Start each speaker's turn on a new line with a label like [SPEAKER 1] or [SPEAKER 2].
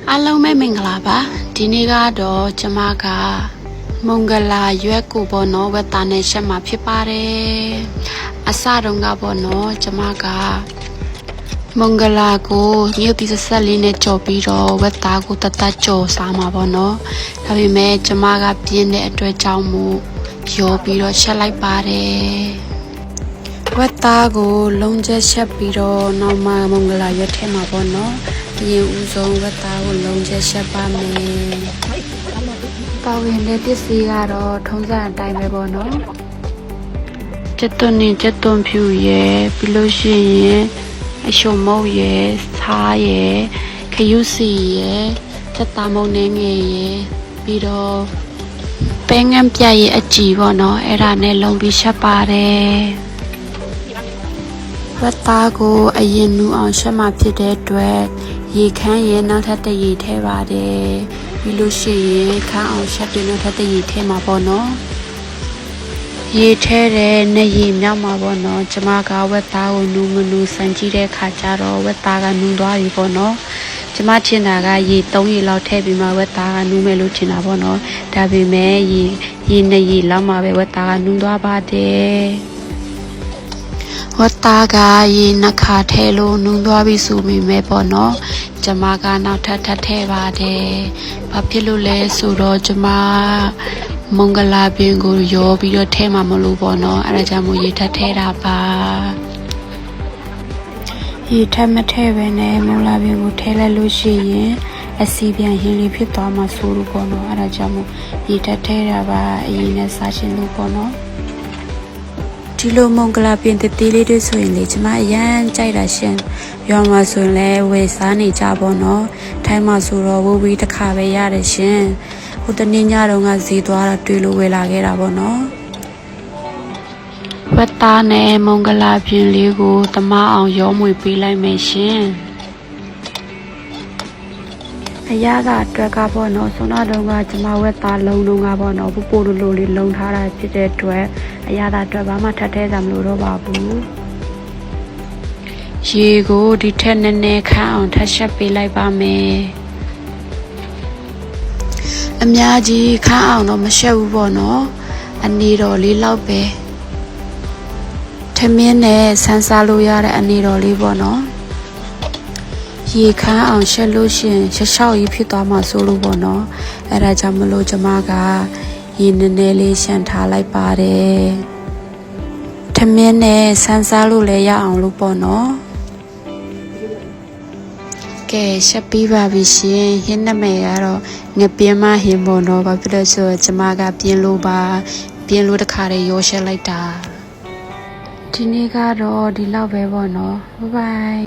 [SPEAKER 1] အားလုံးပဲမင်္ဂလာပါဒီနေ့ကတော့ကျမကမုံဂလာရွက်ကိုပေါ့နော်ဝက်သားနဲ့ရှက်မှာဖြစ်ပါတယ်အစတုန်းကပေါ့နော်ကျမကမုံဂလာကိုမြုပ်ပြီးဆက်လေးနဲ့ကြော်ပြီးတော့ဝက်သားကိုတတ်ကြော်စားမှာပေါ့နော်ဒါပေမဲ့ကျမကပြင်းတဲ့အတွက်ကြောင့်မို့ရောပြီးတော့ရှက်လိုက်ပါတယ်ဝက်သားကိုလုံးကျက်ရှက်ပြီးတော့နောက်မှမုံဂလာရွက်ထဲမှာပေါ့နော်ဒီဦးဆုံးဝက်သားကိုလုံးကျက်ရှက်ပါမယ်ပါဝင်တဲ့ပစ္စည်းကတော့ထုံးစံအတိုင်းပဲပေါ့နော်ကျက်သွန်နဲ့ကျက်သွန်ဖြူရယ်ပြီးလို့ရှိရင်အရှုံမုတ်ရယ်ဆားရယ်ခရုစီရယ်ကျက်သားမုံနဲ့ငယ်ရယ်ပြီးတော့ပဲငန်းပြရည်အကြည်ပေါ့နော်အဲ့ဒါနဲ့လုံးပြီးရှက်ပါတယ်ဝက်သားကိုအရင်နူအောင်ရှက်မှဖြစ်တဲ့အတွက်ရေခမ်းရဲ့နောက်ထပ်တရေထဲပါတယ်ပြီးလို့ရှိရင်ခမ်းအောင်ရှက်ပြီးနောက်ထပ်တရေထဲမှာပေါ့နော်ရေထဲတဲ့နဲ့ရေမြောက်မှာပေါ့နော်ကျမကဝက်သားကိုနူမနူစမ်းကြည့်တဲ့ခါကျတော့ဝက်သားကနူသွားပြီပေါ့နော်ကျမထင်တာကရေ3ရေလောက်ထည့်ပြီးမှဝက်သားကနူးမယ်လို့ထင်တာပေါ့နော်ဒါပေမဲ့ရေ2ရေလောက်မှပဲဝက်သားကနူးသွားပါတယ်ဝတ်သားကရေနှခါထဲလို့နူးသွားပြီဆိုမိမဲ့ပေါ့နော်ကျမကနောက်ထပ်ထဲပါတယ်ဘာဖြစ်လို့လဲဆိုတော့ကျမမုံဂလာပင်ကိုရောပြီးတော့ထဲမှာမလို့ပေါ့နော်အဲဒါကြောင့်မို့ရေထဲတာပါရေထမထဲပဲနဲ့မုံလာပင်ကိုထဲလိုက်လို့ရှိရင်အစီပြန်ရင်လေးဖြစ်သွားမှာဆိုလို့ပေါ့နော်အဲဒါကြောင့်မို့ရေထဲတာပါအရင်နဲ့စားရှင်လို့ပေါ့နော်ဒီလိုမုံဂလာပင်တေးလေးတွေဆိုရင်လေကျမအရန်ကြိုက်တာရှင်ရွာမှာဆိုရင်လည်းဝယ်စားနေကြပေါ့နော်ထိုင်းမှာဆိုတော့ဝဝီတစ်ခါပဲရတယ်ရှင်ဟိုတနေ့ညတော့ကဈေးသွားတာတွေ့လို့ဝယ်လာခဲ့တာပေါ့နော်ဝက်သားနဲ့မုံဂလာပင်လေးကိုတမအောင်ရောမွေပေးလိုက်မယ်ရှင်အရသာအတွက်ကပေါ့နော်ဆွမ်းနာတုံးကကျမဝက်သားလုံးလုံးကပေါ့နော်ပူပူလိုလိုလေးလုံးထားတာဖြစ်တဲ့အတွက်အရသာအတွက်ဘာမှထပ်ထဲကြမလို့တော့ပါဘူးရေကိုဒီထက်နည်းနည်းခန့်အောင်ထပ်ရှက်ပေးလိုက်ပါမယ်အများကြီးခန့်အောင်တော့မရှက်ဘူးပေါ့နော်အနေတော်လေးလောက်ပဲထမင်းနဲ့ဆန်းစားလို့ရတဲ့အနေတော်လေးပေါ့နော်ရေခမ်းအောင်ရှက်လို့ရှင်ရှက်ရှောက်ကြီးဖြစ်သွားမှာဆိုလို့ပေါ့နော်အဲ့ဒါကြောင့်မလို့ကျမကရေနည်းနည်းလေးရှန်ထားလိုက်ပါတယ်ထမင်းနဲ့ဆန်းစားလို့လည်းရအောင်လို့ပေါ့နော်ကဲရှက်ပြီးပါပြီရှင်ဟင်းနမဲကတော့ငပြင်းမဟင်းပေါ့နော်ဘာဖြစ်လို့ဆိုကျမကပြင်းလို့ပါပြင်းလို့တခါတည်းရောရှက်လိုက်တာဒီနေ့ကတော့ဒီလောက်ပဲပေါ့နော်ဘိုင်ဘိုင်